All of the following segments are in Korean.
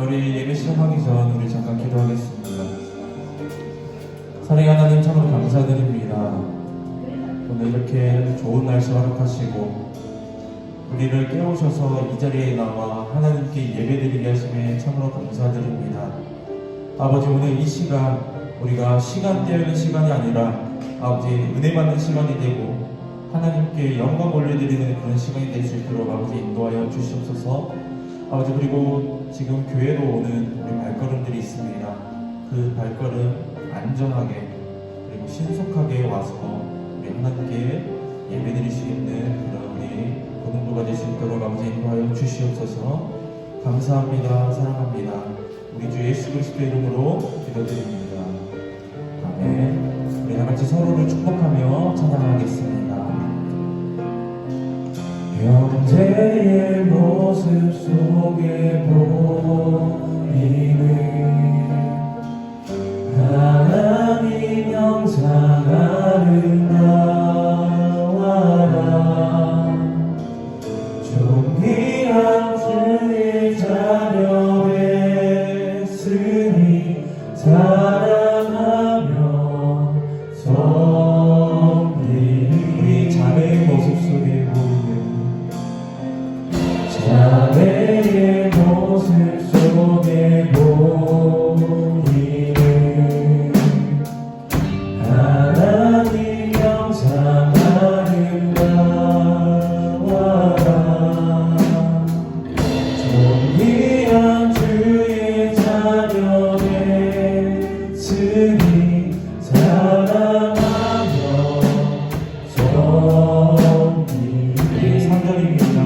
자, 우리 예배 시작하기 전 우리 잠깐 기도하겠습니다. 사랑의 하나님, 참으로 감사드립니다. 오늘 이렇게 좋은 날씨 허락하시고 우리를 깨우셔서 이 자리에 나와 하나님께 예배드리게 하심에 참으로 감사드립니다. 아버지, 오늘 이 시간 우리가 시간 때우는 시간이 아니라 아버지 은혜 받는 시간이 되고 하나님께 영광 올려드리는 그런 시간이 될 수 있도록 아버지 인도하여 주시옵소서. 아버지, 그리고 지금 교회로 오는 우리 발걸음들이 있습니다. 그 발걸음 안전하게 그리고 신속하게 와서 우리 하나님께 예배드릴 수 있는 그런 우리 고등부가 될 수 있도록 아버지 인도하여 주시옵소서. 감사합니다. 사랑합니다. 우리 주 예수 그리스도의 이름으로 기도드립니다. 아멘. 우리 다같이 서로를 축복하며 찬양하겠습니다. 형제의 모습 속에 보이는 하나님 영상 아름다워라. 존귀한 주의 자녀 됐으니 사랑하며 섬기리. 우리 자매의 모습 속에 자매의 모습 속에 보이는 하나님 영상 아름다워라. 존귀한 주의 자녀 됐으니 사랑하며 섬기리. 3절입니다.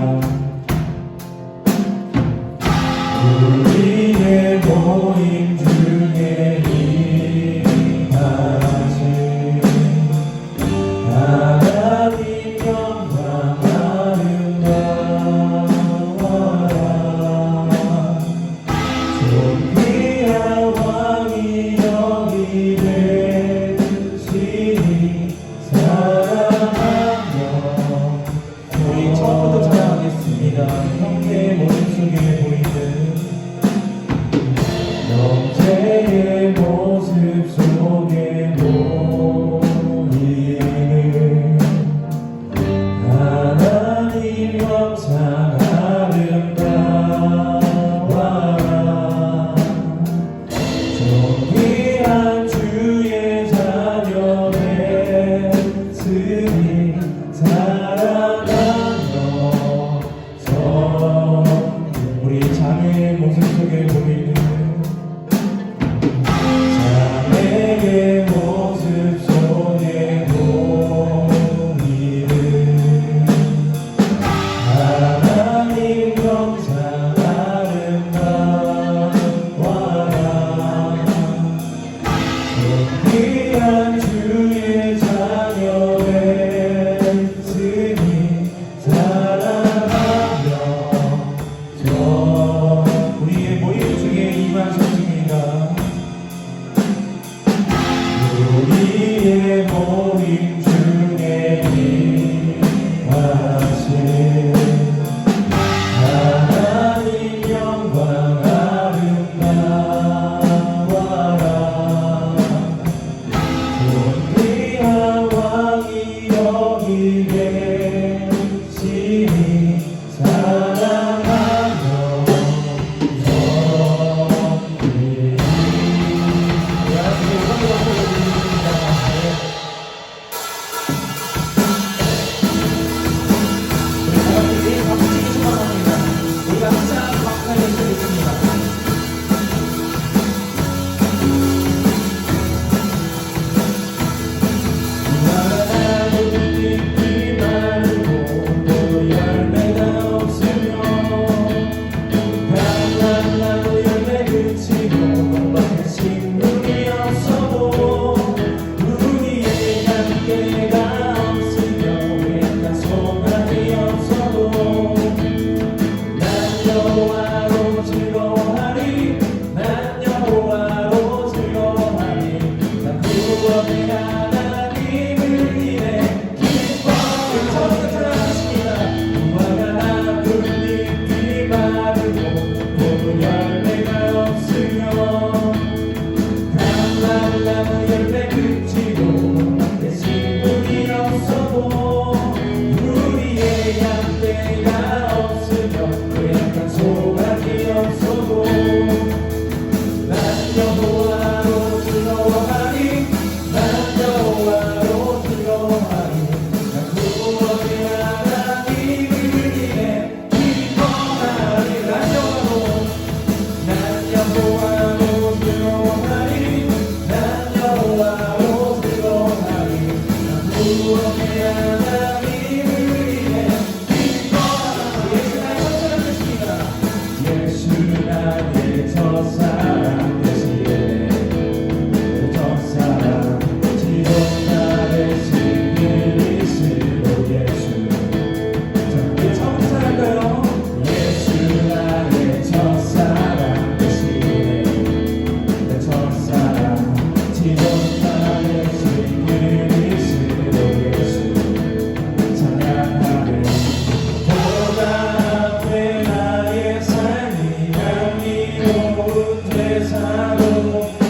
우리의 모임 중에 임하신 하나님 영광 아름다워라. 존귀한 왕이 여기 계시니 사랑하며. 우리 처음부터 찬양하겠습니다. 형제의 모임 속에 보이는 형제의 모습 속에 보이는 하나님 영상 아름다워라. 존귀한 주의 자녀 됐으니 사랑하며 우리 자매의 모습 속에 보이는 자매의 모습 속에 보이는 하나님 영상 아름다워라. 존귀한 주의 자녀 됐으니 사랑하며 우리의 모임 중에 임하셨습니다. 우리의 모임 중에 임하신 하나님 영광 아름다워라. 존귀한 왕이 여기 계시니 사랑하며 섬기리. 우리가 항상 박수를 드리겠습니다. 열매가 첫사랑 되시네 내 첫사랑 지금 나 대신 그리스도 예수 자 우리 처음부터 할까요? 예수 나의 첫사랑 되시네 내 첫사랑 지금 나 대신 그리스도 예수 찬양하네 보다 앞에 나의 삶이 향기로운 제사로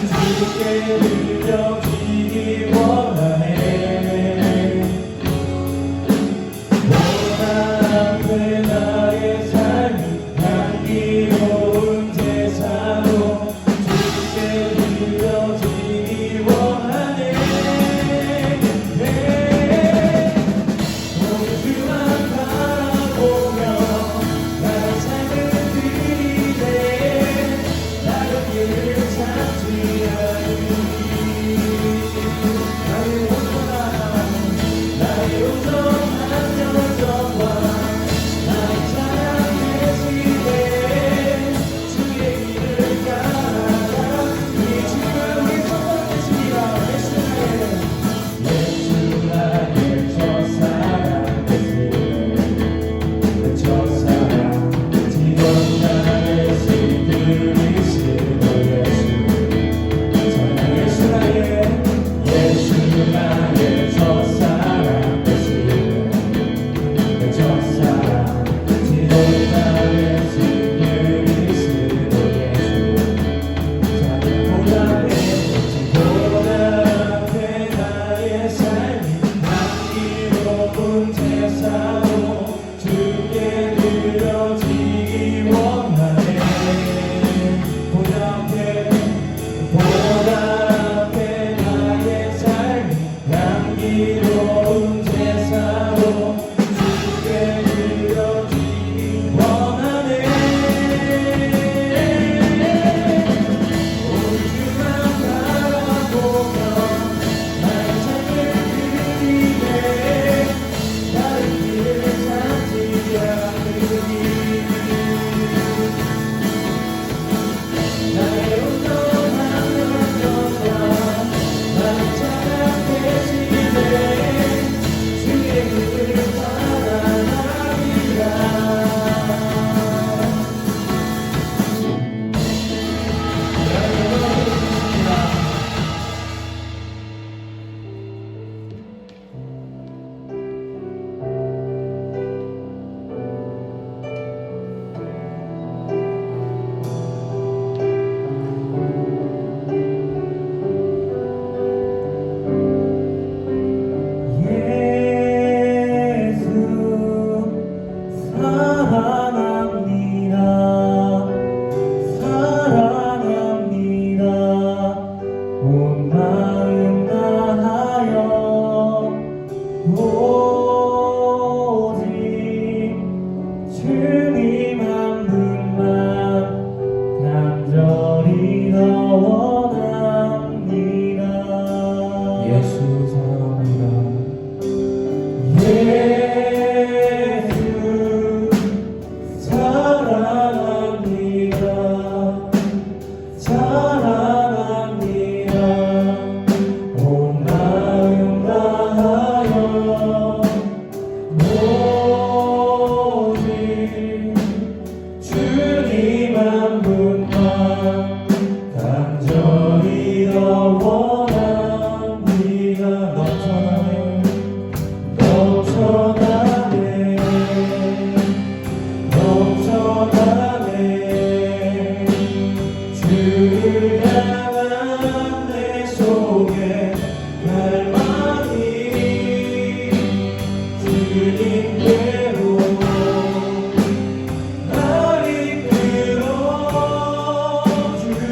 주께 드려지기 원하네 보다 앞에 나의 삶이 향기로운 제사로 주께 드려지기 원하네 주만 바라보며 나의 삶을 드리네 나의 길을 찾지 않으니 나의 온전한 열정과 나의 찬양 대신에 주의 길을 따라가 이 지금 우리 선포하겠습니다. 예수 나의 첫사랑 내 첫사랑 지금 나의 신 그리스도 예수 찬양 예수 나의 첫사랑 내 첫사랑 지금 나의 신 그리스도 예수 찬양 보다 앞에 나의 삶이 향기로운 제사로 주께 드려지기 원하네 보다 앞에 나의 삶이 향기로운 제사로 주께 드려지기 원하네 오직 주만 바라보며 나의 삶을 드리네 나의 길을 찾지 않으니 나의 온전한 열정과 나의 찬양 대신에 주의 길을 따라가리라 사랑합니다 온 마음 다하여 오직 주님 한 분만 간절히 더 원합니다 예수 사랑합니다 예수 사랑합니다 사랑합니다 온 마음 다하여 오직 주님 한 분만 간절히 더 원합니다 넘쳐나네 주를 향한 내 속에 갈망이 주님께로 날 이끌어 주네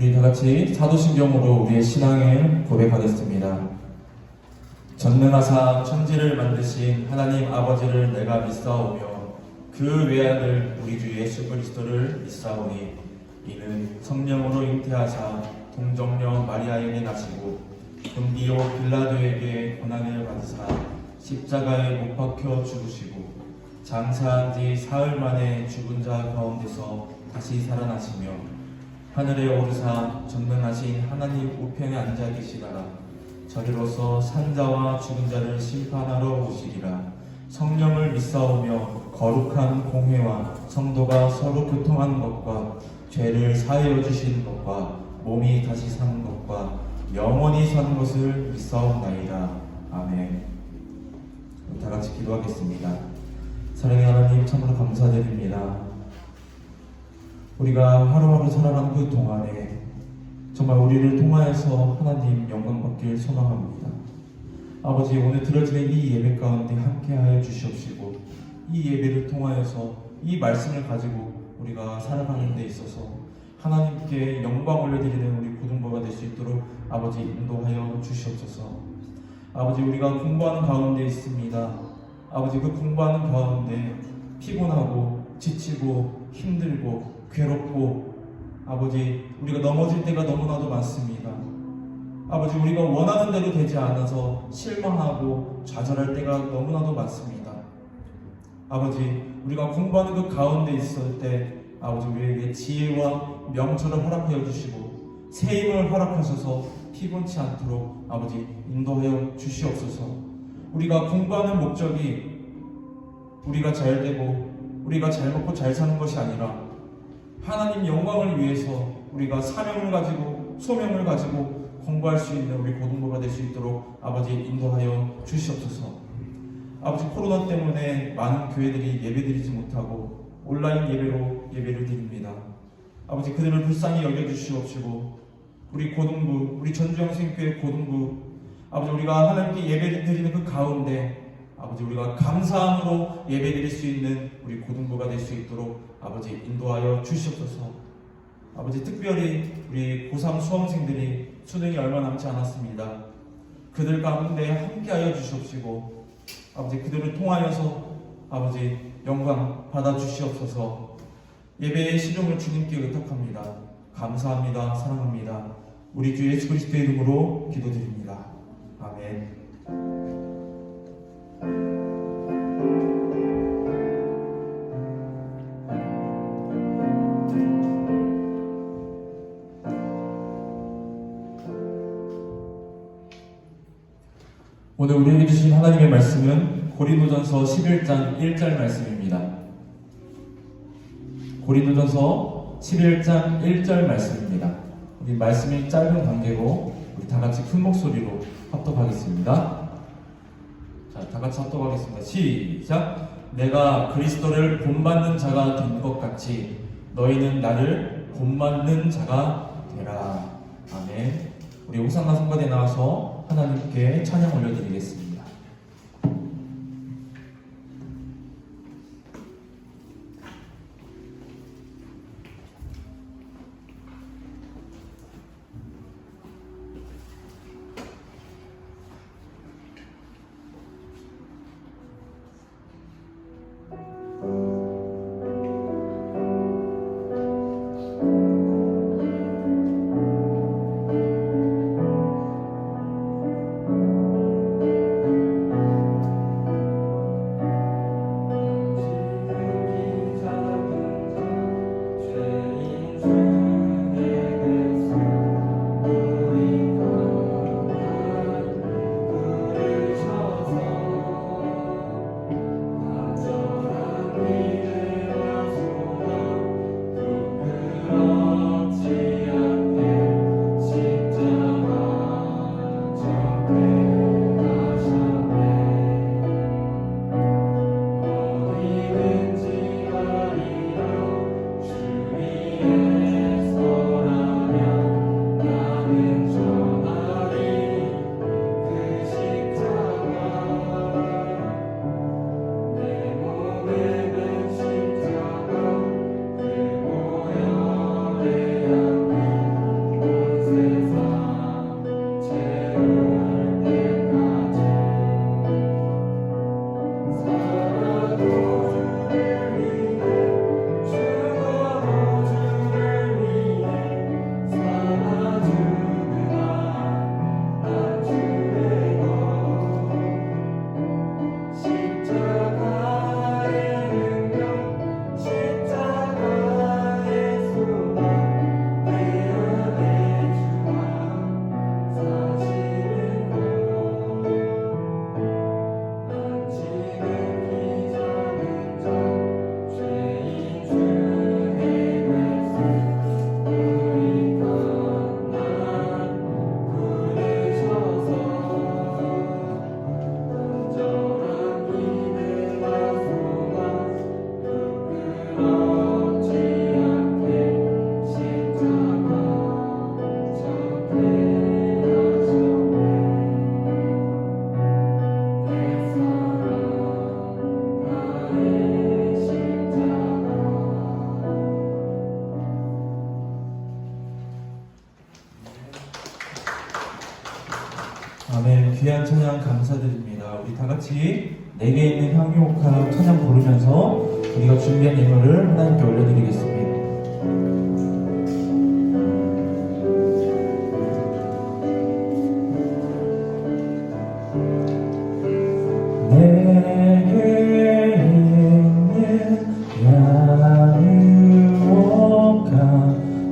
우리 다 같이 사도신경으로 우리의 신앙을 고백하겠습니다. 전능하사 천지를 만드신 하나님 아버지를 내가 믿사오며 그 외아들 우리 주 예수 그리스도를 믿사오니 이는 성령으로 잉태하사 동정녀 마리아에게 나시고 본디오 빌라도에게 고난을 받으사 십자가에 못 박혀 죽으시고 장사한 지 사흘 만에 죽은 자 가운데서 다시 살아나시며 하늘에 오르사 전능하신 하나님 우편에 앉아 계시다가 저리로서 산자와 죽은 자를 심판하러 오시리라. 성령을 믿사오며 거룩한 공회와 성도가 서로 교통하는 것과 죄를 사하여 주시는 것과 몸이 다시 사는 것과 영원히 사는 것을 믿사옵나이다. 아멘. 다 같이 기도하겠습니다. 사랑의 하나님 참으로 감사드립니다. 우리가 하루하루 살아가는 그 동안에 정말 우리를 통하여서 하나님 영광 받길 소망합니다. 아버지, 오늘 드려지는 이 예배 가운데 함께하여 주시옵시고 이 예배를 통하여서 이 말씀을 가지고 우리가 살아가는 데 있어서 하나님께 영광 올려드리는 우리 고등부가 될 수 있도록 아버지 인도하여 주시옵소서. 아버지, 우리가 공부하는 가운데 있습니다. 아버지, 그 공부하는 가운데 피곤하고 지치고 힘들고 괴롭고 아버지, 우리가 넘어질 때가 너무나도 많습니다. 아버지, 우리가 원하는 대로 되지 않아서 실망하고 좌절할 때가 너무나도 많습니다. 아버지, 우리가 공부하는 그 가운데 있을 때 아버지 우리에게 지혜와 명철을 허락하여 주시고 새 힘을 허락하셔서 피곤치 않도록 아버지 인도하여 주시옵소서. 우리가 공부하는 목적이 우리가 잘 되고 우리가 잘 먹고 잘 사는 것이 아니라 하나님 영광을 위해서 우리가 사명을 가지고 소명을 가지고 공부할 수 있는 우리 고등부가 될 수 있도록 아버지 인도하여 주시옵소서. 아버지, 코로나 때문에 많은 교회들이 예배드리지 못하고 온라인 예배로 예배를 드립니다. 아버지, 그들을 불쌍히 여겨주시옵시고 우리 고등부, 우리 전주영생교회 고등부 아버지, 우리가 하나님께 예배를 드리는 그 가운데 아버지 우리가 감사함으로 예배드릴 수 있는 우리 고등부가 될 수 있도록 아버지 인도하여 주시옵소서. 아버지, 특별히 우리 고3 수험생들이 수능이 얼마 남지 않았습니다. 그들 가운데 함께하여 주시옵시고 아버지 그들을 통하여서 아버지 영광 받아 주시옵소서. 예배의 시종을 주님께 의탁합니다. 감사합니다. 사랑합니다. 우리 주 예수 그리스도의 이름으로 기도드립니다. 아멘. 오늘 우리에게 주신 하나님의 말씀은 고린도전서 11장 1절 말씀입니다. 고린도전서 11장 1절 말씀입니다. 우리 말씀이 짧은 관계로 우리 다 같이 큰 목소리로 합독하겠습니다. 자, 다 같이 합독하겠습니다. 시작! 내가 그리스도를 본받는 자가 된 것 같이 너희는 나를 본받는 자가 되라. 아멘. 우리 호산나 성가대 나와서 하나님께 찬양 올려드리겠습니다. 귀한 찬양 감사드립니다. 우리 다 같이 내게 있는 향유옥합 찬양 부르면서 우리가 준비한 예물을 하나님께 올려드리겠습니다. 내게 있는 향유옥합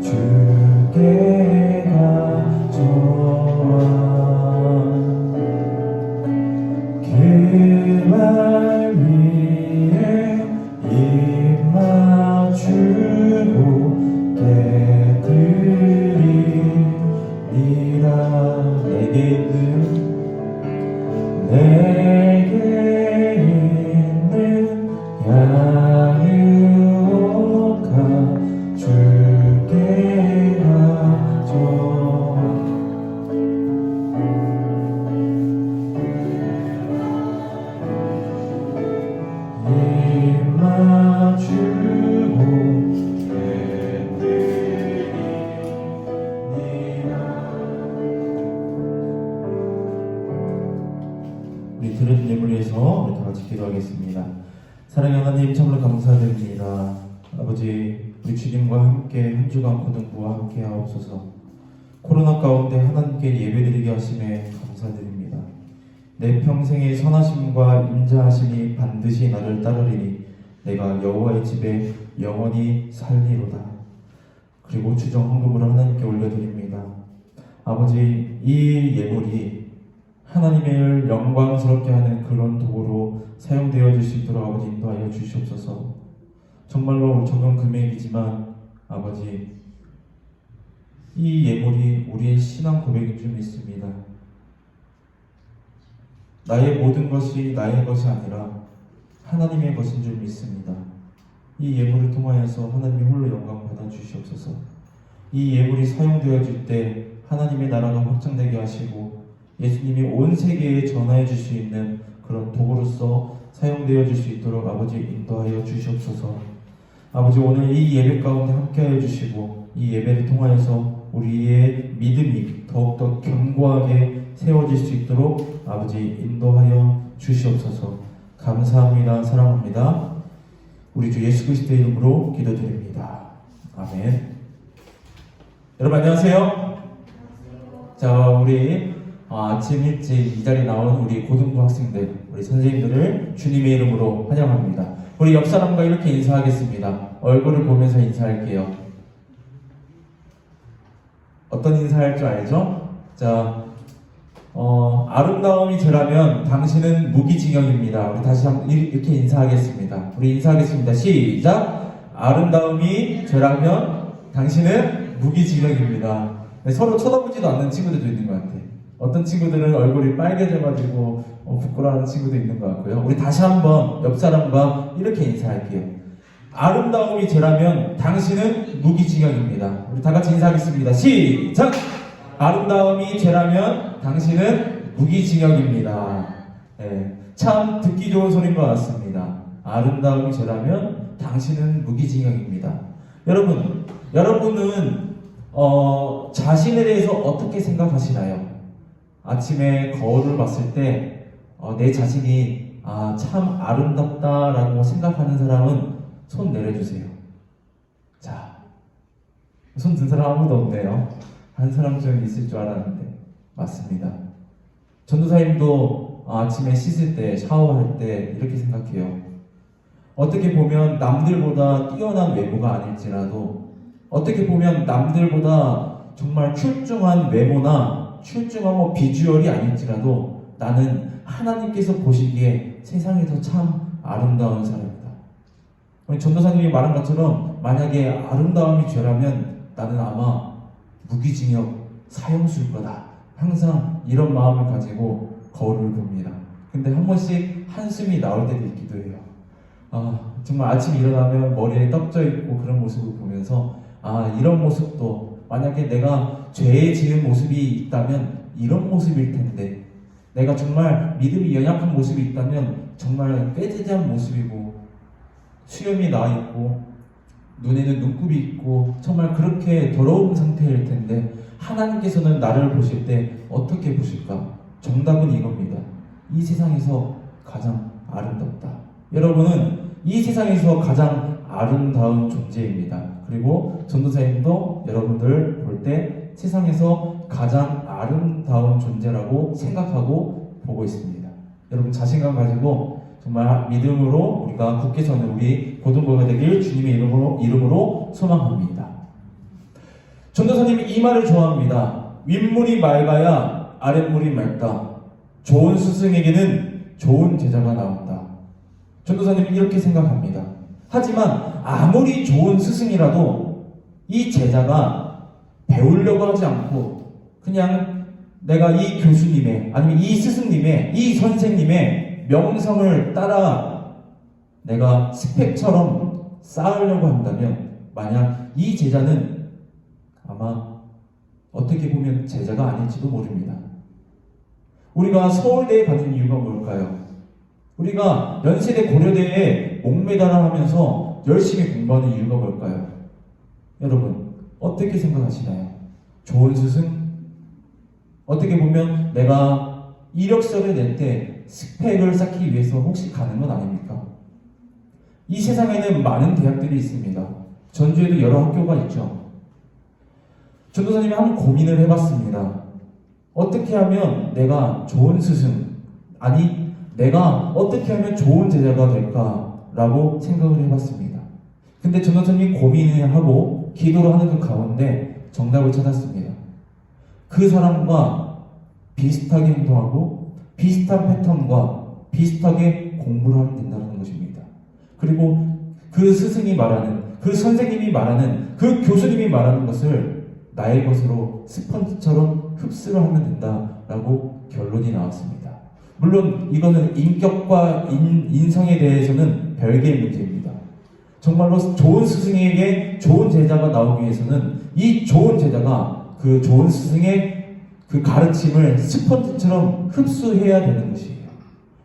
주께 가져와 그 말 위에 입 맞추고 깨뜨리리라. 내게 있는 향유옥합 주께 가져와 입 맞추고 깨뜨리리라. 우리 들은 예물 위해서 우리 다 같이 기도하겠습니다. 사랑하는 하나님, 참으로 감사드립니다. 아버지, 우리 주님과 함께 한 주간 고등부와 함께 하옵소서. 코로나 가운데 하나님께 예배드리게 하심에 감사드립니다. 내 평생의 선하심과 인자하심이 반드시 나를 따르리니 내가 여호와의 집에 영원히 살리로다. 그리고 주정 헌금으로 하나님께 올려드립니다. 아버지, 이 예물이 하나님을 영광스럽게 하는 그런 도구로 사용되어질 수 있도록 아버지 인도하여 주시옵소서. 정말로 적은 금액이지만 아버지, 이 예물이 우리의 신앙 고백인 줄 믿습니다. 나의 모든 것이 나의 것이 아니라 하나님의 것인 줄 믿습니다. 이 예물을 통하여서 하나님이 홀로 영광 받아 주시옵소서. 이 예물이 사용되어질 때 하나님의 나라가 확장되게 하시고 예수님이 온 세계에 전하여 줄 수 있는 그런 도구로서 사용되어질 수 있도록 아버지 인도하여 주시옵소서. 아버지, 오늘 이 예배 가운데 함께하여 주시고 이 예배를 통하여서 우리의 믿음이 더욱더 견고하게 세워질 수 있도록 아버지 인도하여 주시옵소서. 감사합니다. 사랑합니다. 우리 주 예수 그리스도의 이름으로 기도드립니다. 아멘. 여러분 안녕하세요. 자, 우리 아침 일찍 이 자리에 나온 우리 고등부 학생들, 우리 선생님들을 주님의 이름으로 환영합니다. 우리 옆 사람과 이렇게 인사하겠습니다. 얼굴을 보면서 인사할게요. 어떤 인사할 줄 알죠? 자, 아름다움이 죄라면 당신은 무기징역입니다. 우리 다시 한번 이렇게 인사하겠습니다. 우리 인사하겠습니다. 시작! 아름다움이 죄라면 당신은 무기징역입니다. 네, 서로 쳐다보지도 않는 친구들도 있는 것 같아요. 어떤 친구들은 얼굴이 빨개져가지고 부끄러워하는 친구도 있는 것 같고요. 우리 다시 한번 옆 사람과 이렇게 인사할게요. 아름다움이 죄라면 당신은 무기징역입니다. 우리 다 같이 인사하겠습니다. 시작! 아름다움이 죄라면 당신은 무기징역입니다. 네, 참 듣기 좋은 소리인 것 같습니다. 아름다움이 죄라면 당신은 무기징역입니다. 여러분은 자신에 대해서 어떻게 생각하시나요? 아침에 거울을 봤을 때 내 자신이 참 아름답다라고 생각하는 사람은 손 내려주세요. 자, 손 든 사람 아무도 없네요. 한 사람쯤 있을 줄 알았는데 맞습니다. 전도사님도 아침에 씻을 때, 샤워할 때 이렇게 생각해요. 어떻게 보면 남들보다 뛰어난 외모가 아닐지라도, 어떻게 보면 남들보다 정말 출중한 외모나 출중한 비주얼이 아닐지라도 나는 하나님께서 보시기에 세상에서 참 아름다운 사람이다. 전도사님이 말한 것처럼 만약에 아름다움이 죄라면 나는 아마 무기징역 사형수일 거다. 항상 이런 마음을 가지고 거울을 봅니다. 근데 한 번씩 한숨이 나올 때도 있기도 해요. 정말 아침에 일어나면 머리에 떡져 있고 그런 모습을 보면서 이런 모습도 만약에 내가 죄에 지은 모습이 있다면 이런 모습일 텐데, 내가 정말 믿음이 연약한 모습이 있다면 정말 꾀지지한 모습이고 수염이 나 있고 눈에는 눈곱이 있고 정말 그렇게 더러운 상태일 텐데 하나님께서는 나를 보실 때 어떻게 보실까? 정답은 이겁니다. 이 세상에서 가장 아름답다. 여러분은 이 세상에서 가장 아름다운 존재입니다. 그리고 전도사님도 여러분들 볼 때 세상에서 가장 아름다운 존재라고 생각하고 보고 있습니다. 여러분 자신감 가지고 정말 믿음으로 우리가 굳게 서는 우리 고등부가 되길 주님의 이름으로 소망합니다. 전도사님이 이 말을 좋아합니다. 윗물이 맑아야 아랫물이 맑다. 좋은 스승에게는 좋은 제자가 나온다. 전도사님은 이렇게 생각합니다. 하지만 아무리 좋은 스승이라도 이 제자가 배우려고 하지 않고 그냥 내가 이 교수님의 아니면 이 스승님의 이 선생님의 명성을 따라 내가 스펙처럼 쌓으려고 한다면 만약 이 제자는 아마 어떻게 보면 제자가 아닐지도 모릅니다. 우리가 서울대에 가는 이유가 뭘까요? 우리가 연세대 고려대에 목매달아 하면서 열심히 공부하는 이유가 뭘까요? 여러분 어떻게 생각하시나요? 좋은 스승? 어떻게 보면 내가 이력서를 낼 때 스펙을 쌓기 위해서 혹시 가는 건 아닙니까? 이 세상에는 많은 대학들이 있습니다. 전주에도 여러 학교가 있죠. 전도사님이 한번 고민을 해봤습니다. 어떻게 하면 내가 좋은 스승, 아니 내가 어떻게 하면 좋은 제자가 될까라고 생각을 해봤습니다. 근데 전도사님이 고민을 하고 기도를 하는 그 가운데 정답을 찾았습니다. 그 사람과 비슷하게 행동하고 비슷한 패턴과 비슷하게 공부를 하면 된다는 것입니다. 그리고 그 스승이 말하는, 그 선생님이 말하는, 그 교수님이 말하는 것을 나의 것으로 스펀지처럼 흡수를 하면 된다라고 결론이 나왔습니다. 물론 이거는 인격과 인성에 대해서는 별개의 문제입니다. 정말로 좋은 스승에게 좋은 제자가 나오기 위해서는 이 좋은 제자가 그 좋은 스승의 그 가르침을 스펀지처럼 흡수해야 되는 것이에요.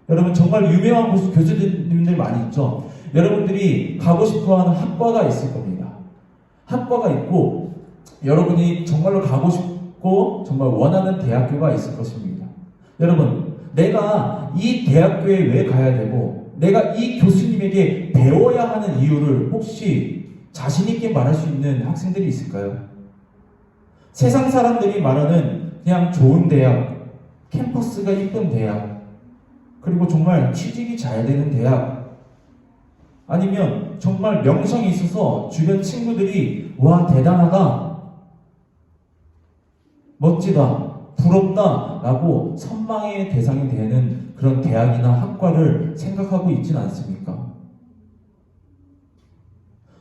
여러분 정말 유명한 교수님들 많이 있죠. 여러분들이 가고 싶어하는 학과가 있을 겁니다. 학과가 있고 여러분이 정말로 가고 싶고 정말 원하는 대학교가 있을 것입니다. 여러분 내가 이 대학교에 왜 가야 되고 내가 이 교수님에게 배워야 하는 이유를 혹시 자신 있게 말할 수 있는 학생들이 있을까요? 세상 사람들이 말하는 그냥 좋은 대학, 캠퍼스가 이쁜 대학, 그리고 정말 취직이 잘 되는 대학, 아니면 정말 명성이 있어서 주변 친구들이 와 대단하다, 멋지다, 부럽다 라고 선망의 대상이 되는 그런 대학이나 학과를 생각하고 있지는 않습니까?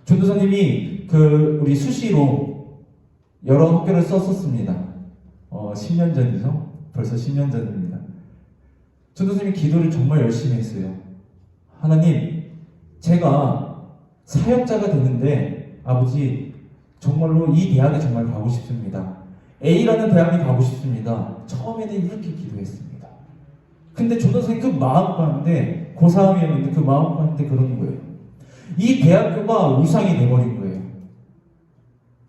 전도사님이 우리 수시로 여러 학교를 썼었습니다. 10년 전이죠? 벌써 10년 전입니다. 전도사님이 기도를 정말 열심히 했어요. 하나님, 제가 사역자가 되는데 아버지 정말로 이 대학에 정말 가고 싶습니다. A라는 대학에 가고 싶습니다. 처음에는 이렇게 기도했습니다. 근데 전도사님 그 마음 가운데 고3이었는데 그 마음 가운데 그런 거예요. 이 대학교가 우상이 돼버린 거예요.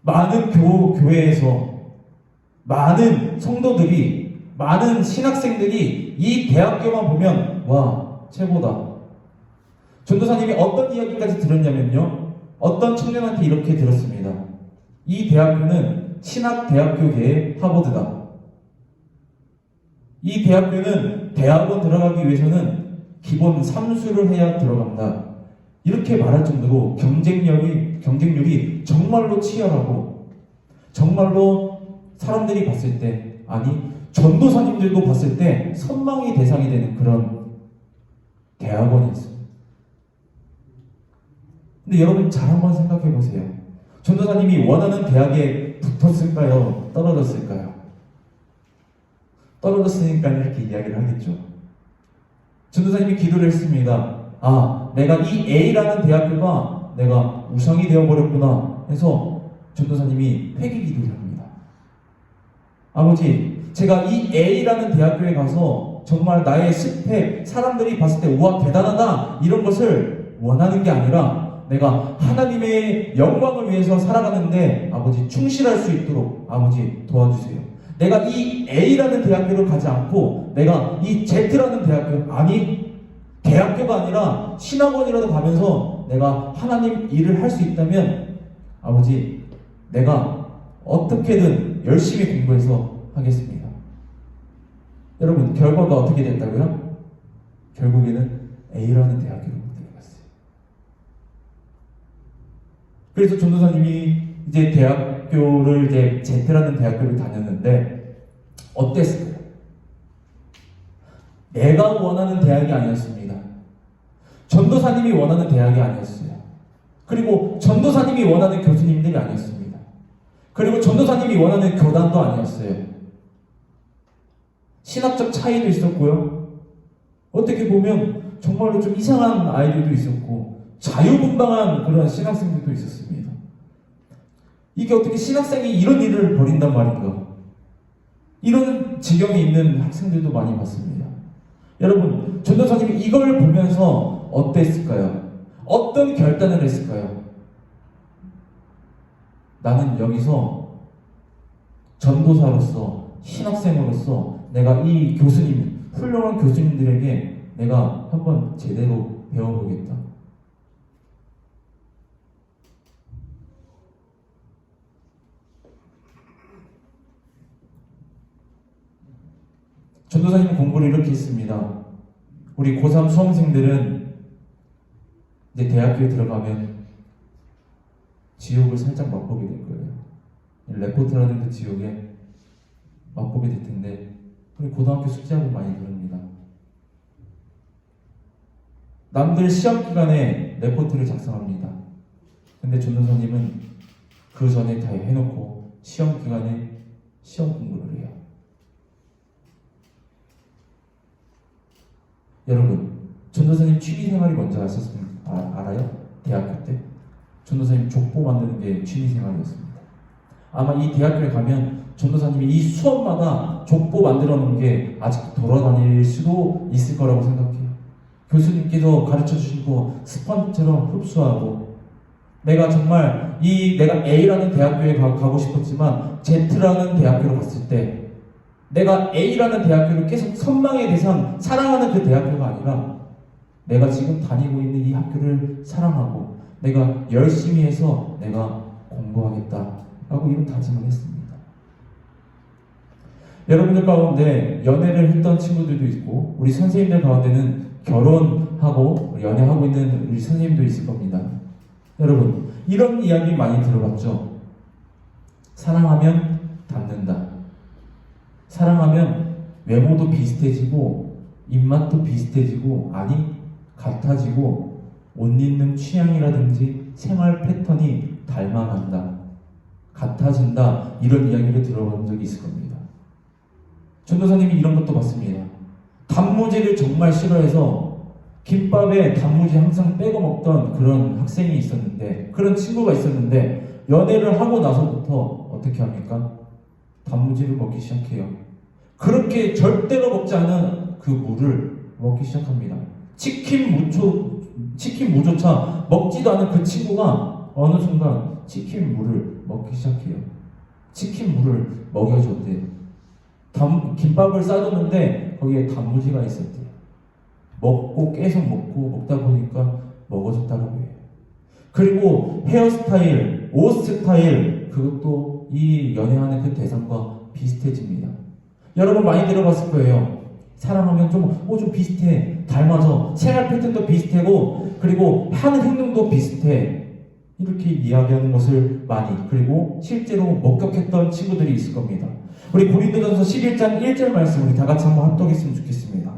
많은 교회에서 많은 성도들이, 많은 신학생들이 이 대학교만 보면 와 최고다. 전도사님이 어떤 이야기까지 들었냐면요, 어떤 청년한테 이렇게 들었습니다. 이 대학교는 신학대학교계의 하버드다. 이 대학교는 대학원 들어가기 위해서는 기본 3수를 해야 들어간다. 이렇게 말할 정도로 경쟁률이 정말로 치열하고, 정말로 사람들이 봤을 때, 아니 전도사님들도 봤을 때 선망의 대상이 되는 그런 대학원이었습니다. 근데 여러분 잘 한번 생각해 보세요. 전도사님이 원하는 대학에 붙었을까요? 떨어졌을까요? 떨어졌으니까 이렇게 이야기를 하겠죠. 전도사님이 기도를 했습니다. 내가 이 A라는 대학교가 내가 우상이 되어버렸구나 해서 전도사님이 회개 기도를 합니다. 아버지, 제가 이 A라는 대학교에 가서 정말 나의 스펙, 사람들이 봤을 때 우와 대단하다 이런 것을 원하는 게 아니라 내가 하나님의 영광을 위해서 살아가는데 아버지 충실할 수 있도록 아버지 도와주세요. 내가 이 A라는 대학교를 가지 않고 내가 이 Z라는 대학교, 아니 대학교가 아니라 신학원이라도 가면서 내가 하나님 일을 할 수 있다면 아버지, 내가 어떻게든 열심히 공부해서 하겠습니다. 여러분, 결과가 어떻게 됐다고요? 결국에는 A라는 대학교로 들어갔어요. 그래서 전도사님이 이제 대학교를 이제 Z라는 대학교를 다녔는데 어땠을까요? 내가 원하는 대학이 아니었습니다. 전도사님이 원하는 대학이 아니었어요. 그리고 전도사님이 원하는 교수님들이 아니었습니다. 그리고 전도사님이 원하는 교단도 아니었어요. 신학적 차이도 있었고요. 어떻게 보면 정말로 좀 이상한 아이들도 있었고 자유분방한 그런 신학생들도 있었습니다. 이게 어떻게 신학생이 이런 일을 벌인단 말인가? 이런 지경이 있는 학생들도 많이 봤습니다. 여러분, 전도사님이 이걸 보면서 어땠을까요? 어떤 결단을 했을까요? 나는 여기서 전도사로서, 신학생으로서 내가 이 교수님, 훌륭한 교수님들에게 내가 한번 제대로 배워보겠다. 전도사님 공부를 이렇게 했습니다. 우리 고3 수험생들은 이제 대학교에 들어가면 지옥을 살짝 맛보게 될 거예요. 레포트라는 그 지옥에 맛보게 될 텐데 우리 고등학교 숙제하고 많이 그럽니다. 남들 시험 기간에 레포트를 작성합니다. 근데 전도사님은 그 전에 다 해놓고 시험 기간에 시험 공부를 해요. 여러분, 전도사님 취미생활이 뭔지 알아요? 대학교 때 전도사님 족보 만드는 게 취미생활이었습니다. 아마 이 대학교에 가면 전도사님이 이 수업마다 족보 만들어 놓은 게 아직도 돌아다닐 수도 있을 거라고 생각해요. 교수님께서 가르쳐 주시고 스펀지처럼 흡수하고, 내가 정말 내가 A라는 대학교에 가고 싶었지만 Z라는 대학교로 갔을 때 내가 A라는 대학교를 계속 선망의 대상, 사랑하는 그 대학교가 아니라 내가 지금 다니고 있는 이 학교를 사랑하고 내가 열심히 해서 내가 공부하겠다라고 이런 다짐을 했습니다. 여러분들 가운데 연애를 했던 친구들도 있고 우리 선생님들 가운데는 결혼하고 연애하고 있는 우리 선생님도 있을 겁니다. 여러분, 이런 이야기 많이 들어봤죠? 사랑하면 닮는다. 사랑하면 외모도 비슷해지고 입맛도 비슷해지고, 아니 같아지고 옷 입는 취향이라든지 생활 패턴이 닮아간다, 같아진다, 이런 이야기를 들어본 적이 있을 겁니다. 전도사님이 이런 것도 봤습니다. 단무지를 정말 싫어해서 김밥에 단무지 항상 빼고 먹던 그런 학생이 있었는데, 그런 친구가 있었는데 연애를 하고 나서부터 어떻게 합니까? 단무지를 먹기 시작해요. 그렇게 절대로 먹지 않은 그 무를 먹기 시작합니다. 치킨 무조차 먹지도 않은 그 친구가 어느 순간 치킨 무를 먹기 시작해요. 치킨 무를 먹여줬대요. 김밥을 싸줬는데 거기에 단무지가 있었대요. 먹고 계속 먹다 보니까 먹어줬다고 해요. 그리고 헤어스타일, 옷 스타일, 그것도 이 연애하는 그 대상과 비슷해집니다. 여러분 많이 들어봤을 거예요. 사랑하면 좀 비슷해, 닮아서 생활 패턴도 비슷하고 그리고 하는 행동도 비슷해, 이렇게 이야기하는 것을 많이, 그리고 실제로 목격했던 친구들이 있을 겁니다. 우리 고린도전서 11장 1절 말씀 우리 다 같이 한번 합독했으면 좋겠습니다.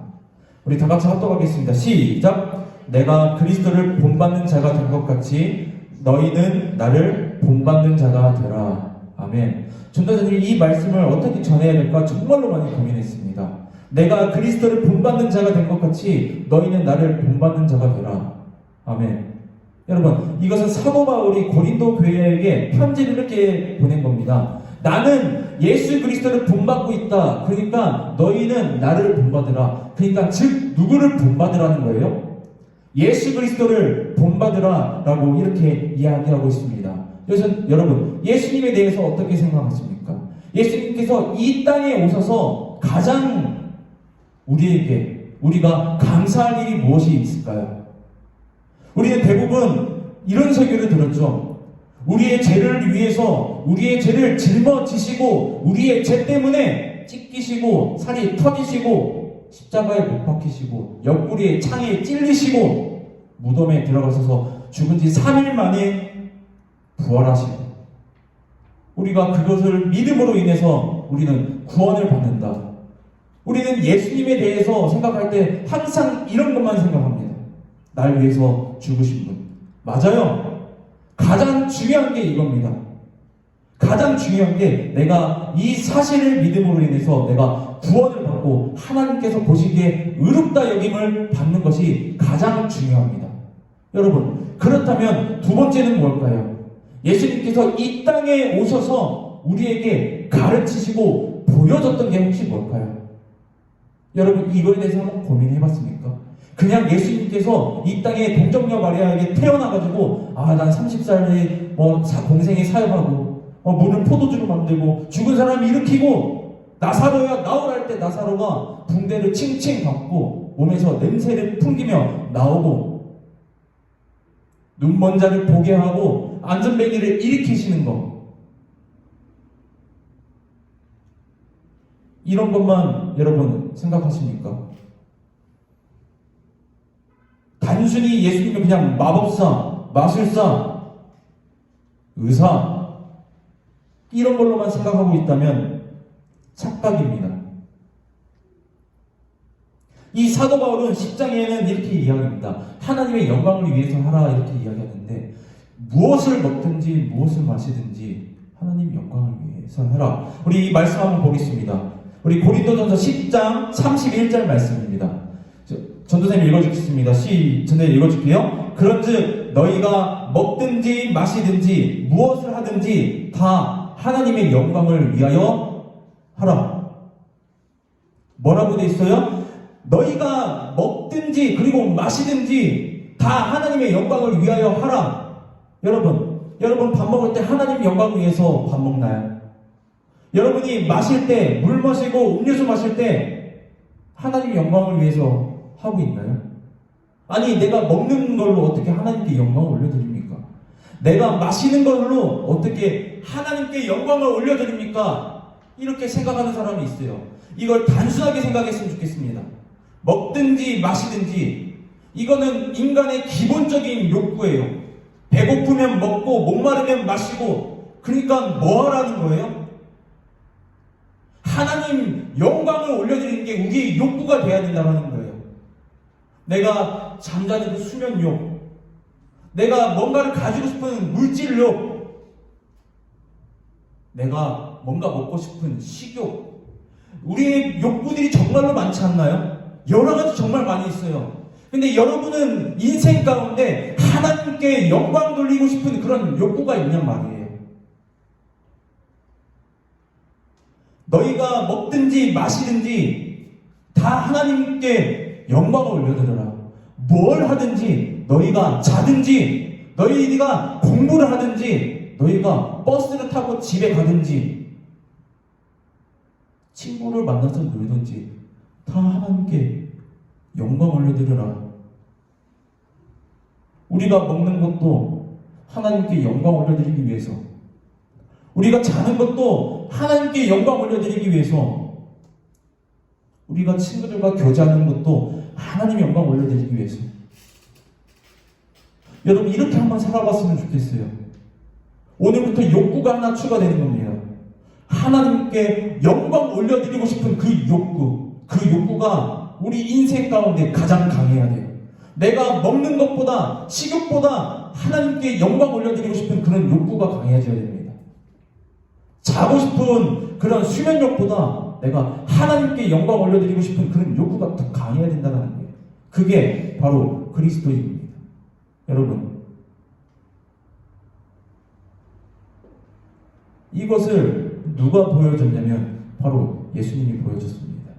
우리 다 같이 합독하겠습니다. 시작! 내가 그리스도를 본받는 자가 된 것 같이 너희는 나를 본받는 자가 되라. 아멘. 전도사님이 이 말씀을 어떻게 전해야 될까 정말로 많이 고민했습니다. 내가 그리스도를 본받는 자가 된 것 같이 너희는 나를 본받는 자가 되라. 아멘. 여러분, 이것은 사도 바울이 고린도 교회에게 편지를 이렇게 보낸 겁니다. 나는 예수 그리스도를 본받고 있다. 그러니까 너희는 나를 본받으라. 그러니까 즉 누구를 본받으라는 거예요? 예수 그리스도를 본받으라 라고 이렇게 이야기하고 있습니다. 그래서 여러분, 예수님에 대해서 어떻게 생각하십니까? 예수님께서 이 땅에 오셔서 가장 우리가 감사할 일이 무엇이 있을까요? 우리는 대부분 이런 설교를 들었죠. 우리의 죄를 위해서 우리의 죄를 짊어지시고 우리의 죄 때문에 찢기시고 살이 터지시고 십자가에 못 박히시고 옆구리에 창에 찔리시고 무덤에 들어가셔서 죽은 지 3일 만에 부활하시고 우리가 그것을 믿음으로 인해서 우리는 구원을 받는다. 우리는 예수님에 대해서 생각할 때 항상 이런 것만 생각합니다. 날 위해서 죽으신 분. 맞아요. 가장 중요한 게 이겁니다. 가장 중요한 게 내가 이 사실을 믿음으로 인해서 내가 구원을 받고 하나님께서 보시기에 의롭다 여김을 받는 것이 가장 중요합니다. 여러분, 그렇다면 두 번째는 뭘까요? 예수님께서 이 땅에 오셔서 우리에게 가르치시고 보여줬던 게 혹시 뭘까요? 여러분, 이거에 대해서 한번 고민해봤습니까? 그냥 예수님께서 이 땅에 동정녀 마리아에게 태어나가지고 난 30살에 공생에 사역하고 물을 포도주로 만들고 죽은 사람 일으키고 나사로야 나오라 할 때 나사로가 붕대를 칭칭 감고 몸에서 냄새를 풍기며 나오고 눈먼 자를 보게 하고 안전뱅이를 일으키시는 것, 이런 것만 여러분 생각하십니까? 단순히 예수님은 그냥 마법사, 마술사, 의사 이런 걸로만 생각하고 있다면 착각입니다. 이 사도 바울은 10장에는 이렇게 이야기합니다. 하나님의 영광을 위해서 하라 이렇게 이야기하는데 무엇을 먹든지 무엇을 마시든지 하나님 영광을 위해서 하라. 우리 이 말씀 한번 보겠습니다. 우리 고린도전서 10장 31절 말씀입니다. 전도사님 읽어주겠습니다. 전도사님 읽어줄게요. 그런즉 너희가 먹든지 마시든지 무엇을 하든지 다 하나님의 영광을 위하여 하라. 뭐라고 돼 있어요? 너희가 먹든지 그리고 마시든지 다 하나님의 영광을 위하여 하라. 여러분 밥 먹을 때 하나님 영광을 위해서 밥 먹나요? 여러분이 마실 때, 물 마시고 음료수 마실 때 하나님 영광을 위해서 하고 있나요? 아니, 내가 먹는 걸로 어떻게 하나님께 영광을 올려드립니까? 내가 마시는 걸로 어떻게 하나님께 영광을 올려드립니까? 이렇게 생각하는 사람이 있어요. 이걸 단순하게 생각했으면 좋겠습니다. 먹든지 마시든지 이거는 인간의 기본적인 욕구예요. 배고프면 먹고 목마르면 마시고, 그러니까 뭐 하라는 거예요? 하나님 영광을 올려드리는 게 우리의 욕구가 돼야 된다는 거예요. 내가 잠자는 그 수면욕, 내가 뭔가를 가지고 싶은 물질욕, 내가 뭔가 먹고 싶은 식욕, 우리의 욕구들이 정말로 많지 않나요? 여러 가지 정말 많이 있어요. 근데 여러분은 인생 가운데 하나님께 영광 돌리고 싶은 그런 욕구가 있냔 말이에요. 너희가 먹든지 마시든지 다 하나님께 영광을 올려드려라. 뭘 하든지, 너희가 자든지, 너희가 공부를 하든지, 너희가 버스를 타고 집에 가든지, 친구를 만나서 놀든지 다 하나님께 영광 올려드려라. 우리가 먹는 것도 하나님께 영광 올려드리기 위해서, 우리가 자는 것도 하나님께 영광 올려드리기 위해서, 우리가 친구들과 교제하는 것도 하나님 영광 올려드리기 위해서. 여러분, 이렇게 한번 살아봤으면 좋겠어요. 오늘부터 욕구가 하나 추가되는 겁니다. 하나님께 영광 올려드리고 싶은 그 욕구가 우리 인생 가운데 가장 강해야 돼요. 내가 먹는 것보다, 식욕보다 하나님께 영광 올려드리고 싶은 그런 욕구가 강해져야 됩니다. 자고 싶은 그런 수면욕보다 내가 하나님께 영광 올려드리고 싶은 그런 욕구가 더 강해야 된다는 거예요. 그게 바로 그리스도입니다. 여러분, 이것을 누가 보여줬냐면 바로 예수님이 보여줬습니다.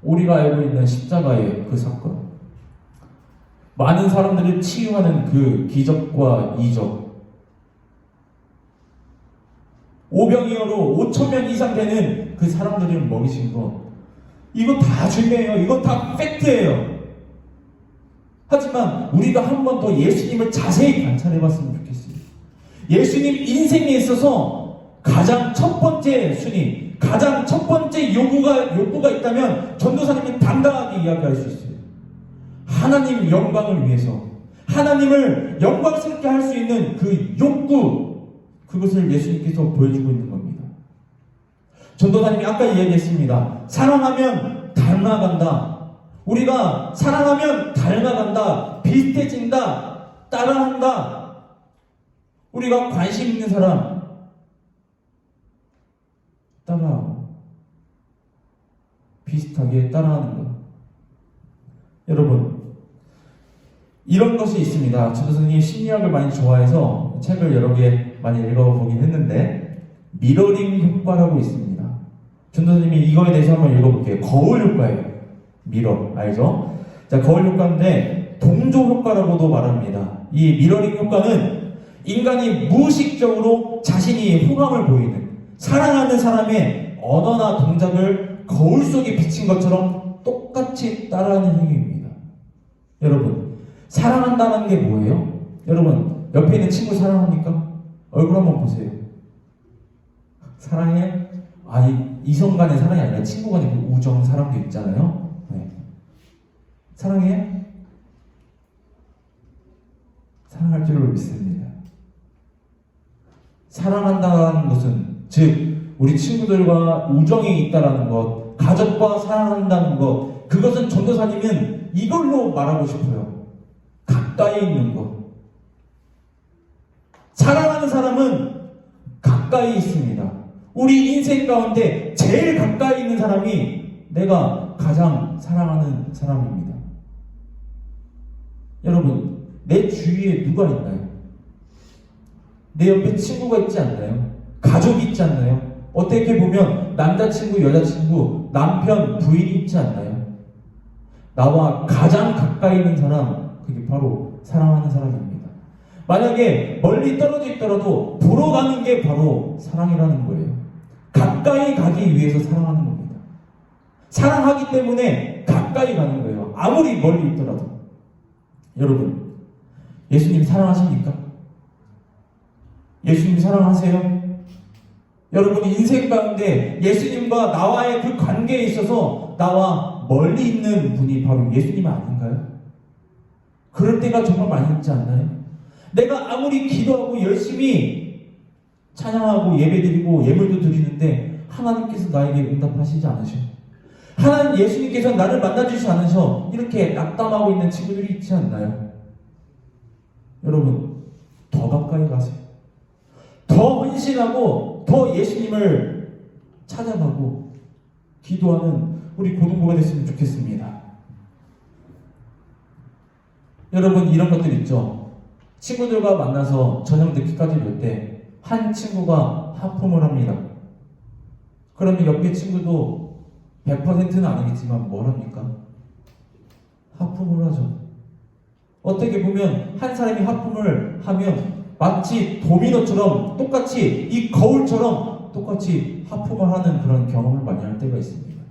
우리가 알고 있는 십자가의 그 사건, 많은 사람들을 치유하는 그 기적과 이적, 오병이어로 5,000명 이상 되는 그 사람들을 먹이신 것, 이거 다 중요해요. 이거 다 팩트예요. 하지만 우리가 한 번 더 예수님을 자세히 관찰해 봤으면 좋겠어요. 예수님 인생에 있어서 가장 첫 번째 순위, 가장 첫 번째 욕구가 있다면 전도사님이 당당하게 이야기할 수 있어요. 하나님 영광을 위해서, 하나님을 영광스럽게 할 수 있는 그 욕구, 그것을 예수님께서 보여주고 있는 겁니다. 전도사님이 아까 이야기했습니다. 사랑하면 닮아간다. 우리가 사랑하면 닮아간다. 비슷해진다. 따라한다. 우리가 관심 있는 사람 따라하고 비슷하게 따라하는 것. 여러분, 이런 것이 있습니다. 전도사님이 심리학을 많이 좋아해서 책을 여러 개 많이 읽어보긴 했는데, 미러링 효과라고 있습니다. 전도사님이 이거에 대해서 한번 읽어볼게요. 거울 효과예요. 미러, 알죠? 자, 거울 효과인데 동조 효과라고도 말합니다. 이 미러링 효과는 인간이 무의식적으로 자신이 호감을 보이는, 사랑하는 사람의 언어나 동작을 거울 속에 비친 것처럼 똑같이 따라하는 행위입니다. 여러분, 사랑한다는 게 뭐예요? 여러분, 옆에 있는 친구 사랑합니까? 얼굴 한번 보세요. 사랑해? 아니, 이성 간의 사랑이 아니라 친구 간의 그 우정, 사랑도 있잖아요. 네. 사랑해? 사랑할 줄로 믿습니다. 사랑한다는 것은, 즉 우리 친구들과 우정이 있다라는 것, 가족과 사랑한다는 것, 그것은 전도사님은 이걸로 말하고 싶어요. 가까이 있는 것. 사랑하는 사람은 가까이 있습니다. 우리 인생 가운데 제일 가까이 있는 사람이 내가 가장 사랑하는 사람입니다. 여러분, 내 주위에 누가 있나요? 내 옆에 친구가 있지 않나요? 가족이 있지 않나요? 어떻게 보면 남자친구, 여자친구, 남편, 부인이 있지 않나요? 나와 가장 가까이 있는 사람, 그게 바로 사랑하는 사람입니다. 만약에 멀리 떨어져 있더라도 보러 가는 게 바로 사랑이라는 거예요. 가까이 가기 위해서 사랑하는 겁니다. 사랑하기 때문에 가까이 가는 거예요. 아무리 멀리 있더라도. 여러분, 예수님 사랑하십니까? 예수님 사랑하세요? 여러분, 인생 가운데 예수님과 나와의 그 관계에 있어서 나와 멀리 있는 분이 바로 예수님 아닌가요? 그럴 때가 정말 많이 있지 않나요? 내가 아무리 기도하고 열심히 찬양하고 예배드리고 예물도 드리는데 하나님께서 나에게 응답하시지 않으셔. 하나님, 예수님께서 나를 만나주시지 않으셔. 이렇게 낙담하고 있는 친구들이 있지 않나요? 여러분, 더 가까이 가세요. 더 헌신하고 더 예수님을 찾아가고 기도하는 우리 고등부가 됐으면 좋겠습니다. 여러분, 이런 것들 있죠. 친구들과 만나서 저녁 늦게까지 놀 때 한 친구가 하품을 합니다. 그러면 옆에 친구도 100%는 아니겠지만 뭘 합니까? 하품을 하죠. 어떻게 보면 한 사람이 하품을 하면 마치 도미노처럼 똑같이, 이 거울처럼 똑같이 하품을 하는 그런 경험을 많이 할 때가 있습니다.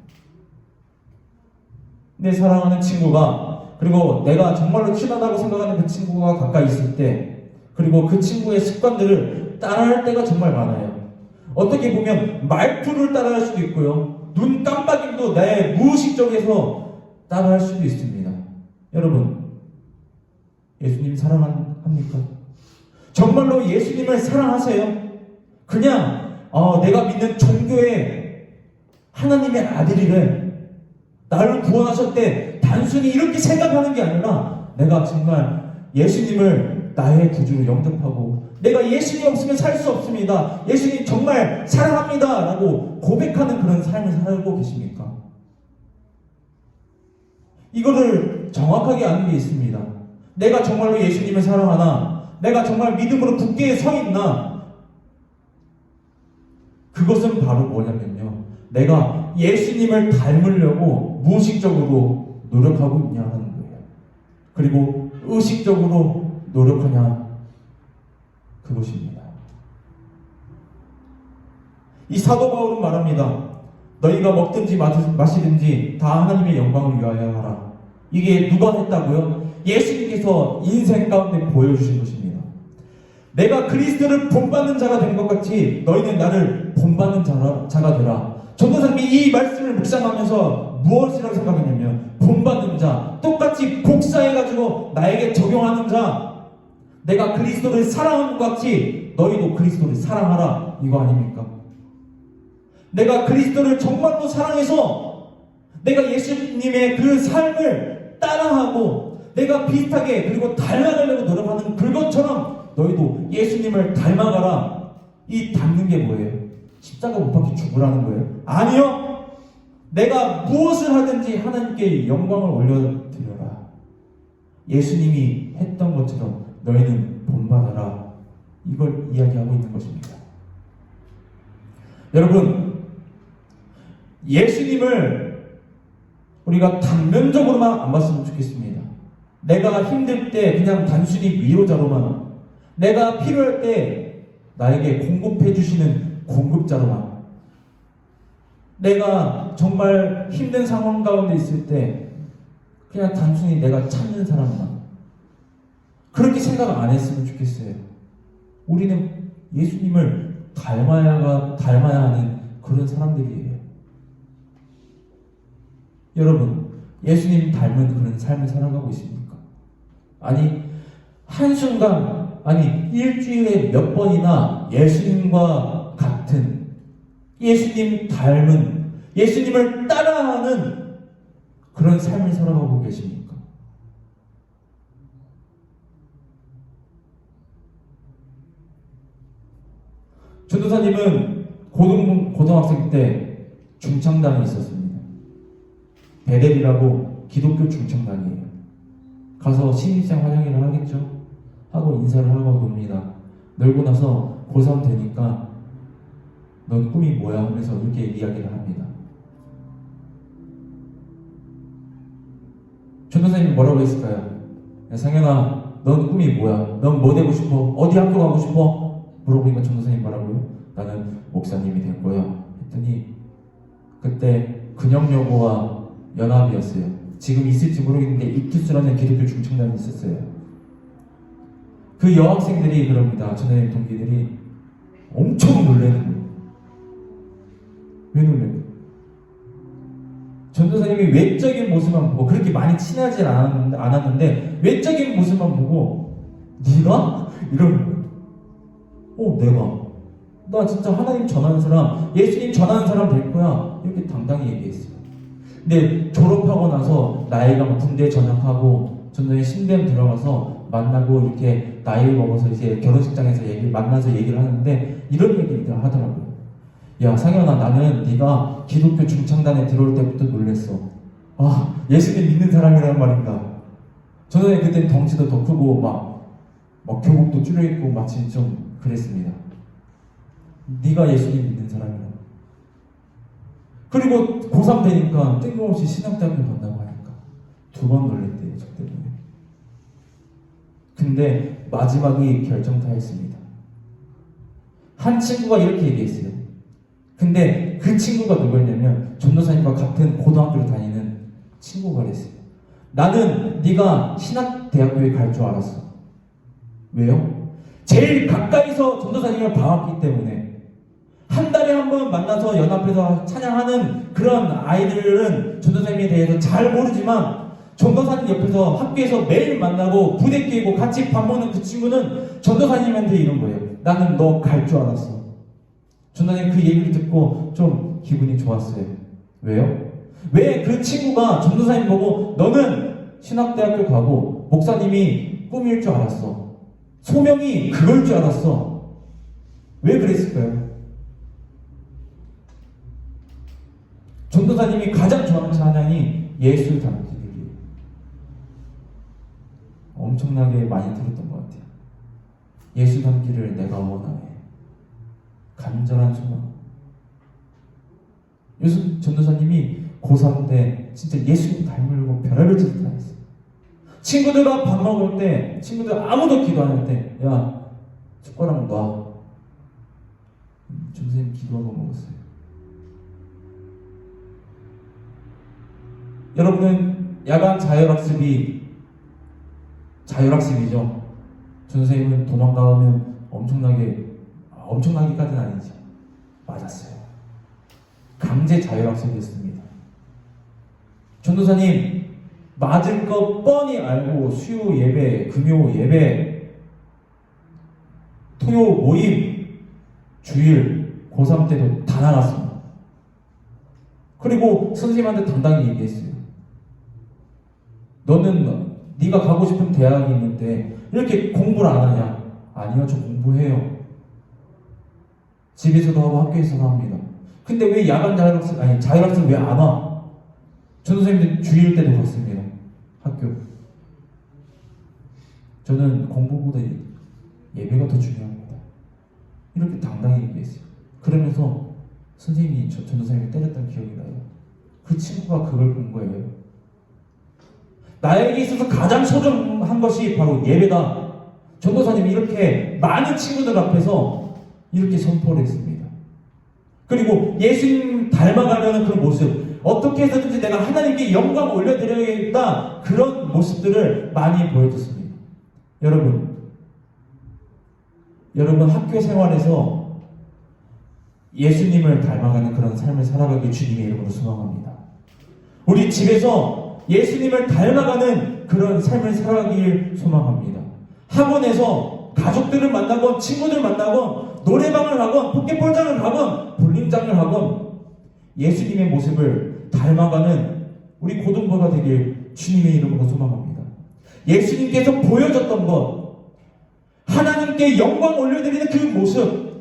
내 사랑하는 친구가, 그리고 내가 정말로 친하다고 생각하는 그 친구가 가까이 있을 때, 그리고 그 친구의 습관들을 따라할 때가 정말 많아요. 어떻게 보면 말투를 따라할 수도 있고요. 눈 깜빡임도 내 무의식적에서 따라할 수도 있습니다. 여러분, 예수님 사랑합니까? 정말로 예수님을 사랑하세요? 그냥 내가 믿는 종교의 하나님의 아들이래, 나를 구원하셨대, 단순히 이렇게 생각하는 게 아니라 내가 정말 예수님을 나의 구주로 영접하고 내가 예수님 없으면 살 수 없습니다, 예수님 정말 사랑합니다 라고 고백하는 그런 삶을 살고 계십니까? 이거를 정확하게 아는 게 있습니다. 내가 정말로 예수님을 사랑하나, 내가 정말 믿음으로 굳게 서 있나, 그것은 바로 뭐냐면요, 내가 예수님을 닮으려고 무의식적으로 노력하고 있냐는 거예요. 그리고 의식적으로 노력하냐, 그것입니다. 이 사도 바울은 말합니다. 너희가 먹든지 마시든지 다 하나님의 영광을 위하여 하라. 이게 누가 했다고요? 예수님께서 인생 가운데 보여주신 것입니다. 내가 그리스도를 본받는 자가 된 것 같이 너희는 나를 본받는 자가 되라. 전도사님이 이 말씀을 묵상하면서 무엇이라고 생각했냐면 본받는 자, 똑같이 복사해가지고 나에게 적용하는 자, 내가 그리스도를 사랑하는 것 같이 너희도 그리스도를 사랑하라, 이거 아닙니까? 내가 그리스도를 정말로 사랑해서 내가 예수님의 그 삶을 따라하고 내가 비슷하게 그리고 닮아가려고 노력하는 그것처럼 너희도 예수님을 닮아가라. 이 닮는 게 뭐예요? 십자가 못 박혀 죽으라는 거예요? 아니요. 내가 무엇을 하든지 하나님께 영광을 올려드려라. 예수님이 했던 것처럼 너희는 본받아라. 이걸 이야기하고 있는 것입니다. 여러분, 예수님을 우리가 단면적으로만 안 봤으면 좋겠습니다. 내가 힘들 때 그냥 단순히 위로자로만, 내가 필요할 때 나에게 공급해 주시는 공급자로만, 내가 정말 힘든 상황 가운데 있을 때 그냥 단순히 내가 찾는 사람만, 그렇게 생각 안 했으면 좋겠어요. 우리는 예수님을 닮아야 하는 그런 사람들이에요. 여러분, 예수님 닮은 그런 삶을 살아가고 있습니까? 아니, 한순간, 아니, 일주일에 몇 번이나 예수님과 같은, 예수님 닮은, 예수님을 따라하는 그런 삶을 살아가고 계십니까? 전도사님은 고등학생 때 중창단이 있었습니다. 베델이라고 기독교 중창단이에요. 가서 신입생 환영회를 하겠죠. 하고 인사를 하고 놉니다. 놀고 나서 고3 되니까 넌 꿈이 뭐야? 하면서 이렇게 이야기를 합니다. 전도사님이 뭐라고 했을까요? 상현아, 넌 꿈이 뭐야? 넌 뭐 되고 싶어? 어디 학교 가고 싶어? 물어보니까 전도사님 뭐라고요? 나는 목사님이 될 거야. 했더니 그때 근영여고와 연합이었어요. 지금 있을지 모르겠는데 입투스라는 기독교 중창단이 있었어요. 그 여학생들이 그럽니다. 전도사님 동기들이 엄청 놀라는 거예요. 왜 놀래요? 전도사님이 외적인 모습만 보고, 그렇게 많이 친하지 않았는데 외적인 모습만 보고 네가? 이러는 거예요. 내가? 나 진짜 하나님 전하는 사람, 예수님 전하는 사람 될 거야. 이렇게 당당히 얘기했어요. 근데 졸업하고 나서 나이가 군대 전역하고 전도사님 신대에 들어가서 만나고 이렇게 나이를 먹어서 이제 결혼식장에서 만나서 얘기를 하는데 이런 얘기를 하더라고요. 야, 상현아, 나는 네가 기독교 중창단에 들어올 때부터 놀랬어. 예수님 믿는 사람이란 말인가. 저는 그때 덩치도 더 크고 막 교복도 줄여입고 마치 좀 그랬습니다. 네가 예수님 믿는 사람이라. 그리고 고3 되니까 뜬금없이 신학대학교 간다고 하니까 2번 놀랬대요, 저 때문에. 근데 마지막이 결정타였습니다. 한 친구가 이렇게 얘기했어요. 근데 그 친구가 누구였냐면 전도사님과 같은 고등학교를 다니는 친구가 그랬어요. 나는 네가 신학대학교에 갈 줄 알았어. 왜요? 제일 가까이서 전도사님을 봐왔기 때문에. 한 달에 한 번 만나서 연합해서 찬양하는 그런 아이들은 전도사님에 대해서 잘 모르지만 전도사님 옆에서 학교에서 매일 만나고 부대 끼고 같이 밥 먹는 그 친구는 전도사님한테 이런 거예요. 나는 너 갈 줄 알았어. 전도사님 그 얘기를 듣고 좀 기분이 좋았어요. 왜요? 왜 그 친구가 전도사님 보고 너는 신학대학교 가고 목사님이 꿈일 줄 알았어. 소명이 그걸 줄 알았어. 왜 그랬을까요? 전도사님이 가장 좋아하는 찬양이 예수 닮기들이에요. 엄청나게 많이 들었던 것 같아요. 예수 닮기를 내가 원하네. 간절한 소망. 요즘 전도사님이 고3 때 진짜 예수님 닮으려고 별의별 짓을 다 했어요. 친구들과 밥 먹을 때 친구들 아무도 기도 안 할 때 야, 숟가락 놔. 선생님 기도하고 먹었어요. 여러분은 야간 자율학습이죠. 선생님은 도망가면 엄청나게까지는 아니지. 맞았어요. 강제 자율학습이었습니다. 전도사님, 맞을 거 뻔히 알고 수요 예배, 금요 예배, 토요 모임, 주일, 고3 때도 다 나갔습니다. 그리고 선생님한테 당당히 얘기했어요. 너는 네가 가고 싶은 대학이 있는데 이렇게 공부를 안 하냐? 아니요, 저 공부해요. 집에서도 하고 학교에서도 합니다. 근데 왜 야간 자율학습 왜 안 와? 전도사님들 주일 때도 갔습니다. 학교. 저는 공부보다 예배가 더 중요합니다. 이렇게 당당히 얘기했어요. 그러면서 선생님이 전도사님을 때렸던 기억이 나요. 그 친구가 그걸 본 거예요. 나에게 있어서 가장 소중한 것이 바로 예배다. 전도사님이 이렇게 많은 친구들 앞에서 이렇게 선포를 했습니다. 그리고 예수님 닮아가려는 그 모습, 어떻게 해서든지 내가 하나님께 영광 올려드려야겠다, 그런 모습들을 많이 보여줬습니다. 여러분 학교 생활에서 예수님을 닮아가는 그런 삶을 살아가길 주님의 이름으로 소망합니다. 우리 집에서 예수님을 닮아가는 그런 삶을 살아가길 소망합니다. 학원에서 가족들을 만나건 친구들 만나건 노래방을 하건 포켓볼장을 가건 볼링장을 하건 예수님의 모습을 닮아가는 우리 고등부가 되길 주님의 이름으로 소망합니다. 예수님께서 보여줬던 것, 하나님께 영광 올려드리는 그 모습,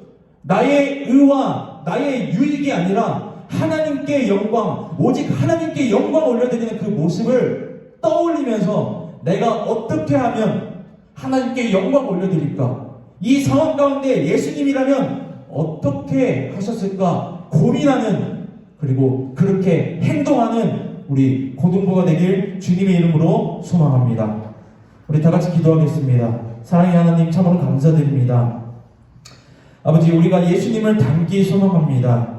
나의 의와 나의 유익이 아니라 하나님께 영광, 오직 하나님께 영광 올려드리는 그 모습을 떠올리면서 내가 어떻게 하면 하나님께 영광 올려드릴까? 이 상황 가운데 예수님이라면 어떻게 하셨을까 고민하는, 그리고 그렇게 행동하는 우리 고등부가 되길 주님의 이름으로 소망합니다. 우리 다 같이 기도하겠습니다. 사랑의 하나님, 참으로 감사드립니다. 아버지, 우리가 예수님을 닮기 소망합니다.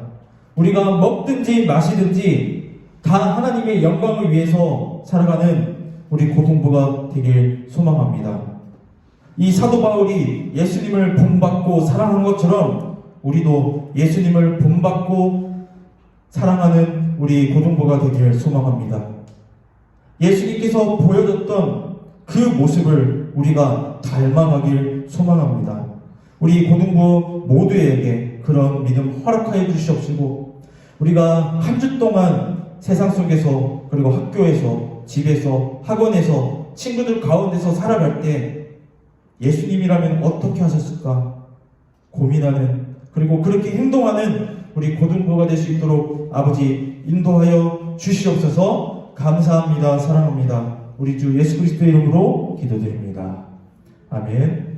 우리가 먹든지 마시든지 다 하나님의 영광을 위해서 살아가는 우리 고등부가 되길 소망합니다. 이 사도 바울이 예수님을 본받고 사랑한 것처럼 우리도 예수님을 본받고 사랑하는 우리 고등부가 되길 소망합니다. 예수님께서 보여줬던 그 모습을 우리가 닮아가길 소망합니다. 우리 고등부 모두에게 그런 믿음 허락하여 주시옵시고, 우리가 한 주 동안 세상 속에서, 그리고 학교에서, 집에서, 학원에서, 친구들 가운데서 살아갈 때 예수님이라면 어떻게 하셨을까 고민하는, 그리고 그렇게 행동하는 우리 고등부가 될 수 있도록 아버지 인도하여 주시옵소서. 감사합니다. 사랑합니다. 우리 주 예수 그리스도의 이름으로 기도드립니다. 아멘.